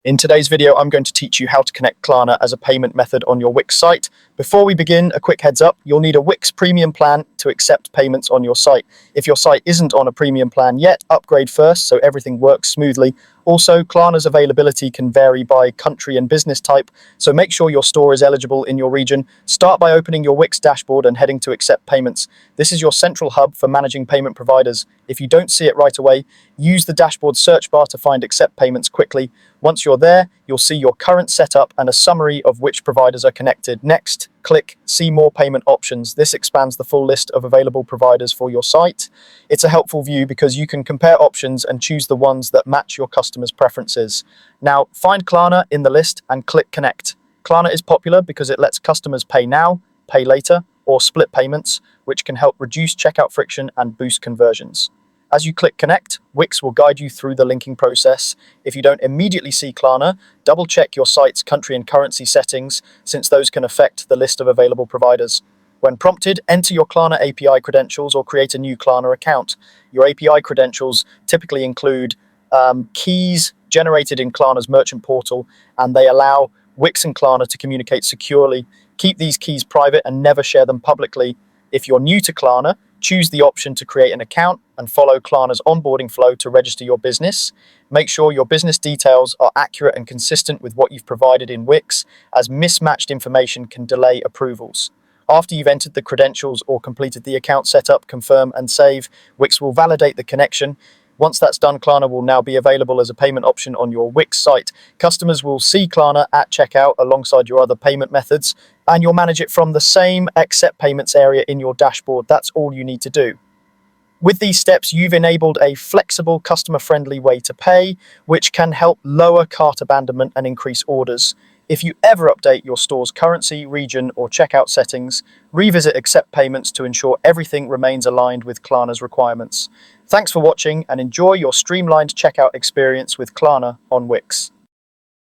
In today's video, I'm going to teach you how to connect Klarna as a payment method on your Wix site. Before we begin, a quick heads up, you'll need a Wix premium plan to accept payments on your site. If your site isn't on a premium plan yet, upgrade first so everything works smoothly. Also, Klarna's availability can vary by country and business type, so make sure your store is eligible in your region. Start by opening your Wix dashboard and heading to accept payments. This is your central hub for managing payment providers. If you don't see it right away, use the dashboard search bar to find accept payments quickly. Once you're there, you'll see your current setup and a summary of which providers are connected. Next, click See More Payment Options. This expands the full list of available providers for your site. It's a helpful view because you can compare options and choose the ones that match your customers' preferences. Now, find Klarna in the list and click Connect. Klarna is popular because it lets customers pay now, pay later, or split payments, which can help reduce checkout friction and boost conversions. As you click Connect, Wix will guide you through the linking process. If you don't immediately see Klarna, double-check your site's country and currency settings, since those can affect the list of available providers. When prompted, enter your Klarna API credentials or create a new Klarna account. Your API credentials typically include keys generated in Klarna's merchant portal, and they allow Wix and Klarna to communicate securely. Keep these keys private and never share them publicly. If you're new to Klarna, choose the option to create an account and follow Klarna's onboarding flow to register your business. Make sure your business details are accurate and consistent with what you've provided in Wix, as mismatched information can delay approvals. After you've entered the credentials or completed the account setup, confirm and save. Wix will validate the connection. Once that's done, Klarna will now be available as a payment option on your Wix site. Customers will see Klarna at checkout alongside your other payment methods, and you'll manage it from the same Accept Payments area in your dashboard. That's all you need to do. With these steps, you've enabled a flexible, customer-friendly way to pay, which can help lower cart abandonment and increase orders. If you ever update your store's currency, region, or checkout settings, revisit Accept Payments to ensure everything remains aligned with Klarna's requirements. Thanks for watching and enjoy your streamlined checkout experience with Klarna on Wix.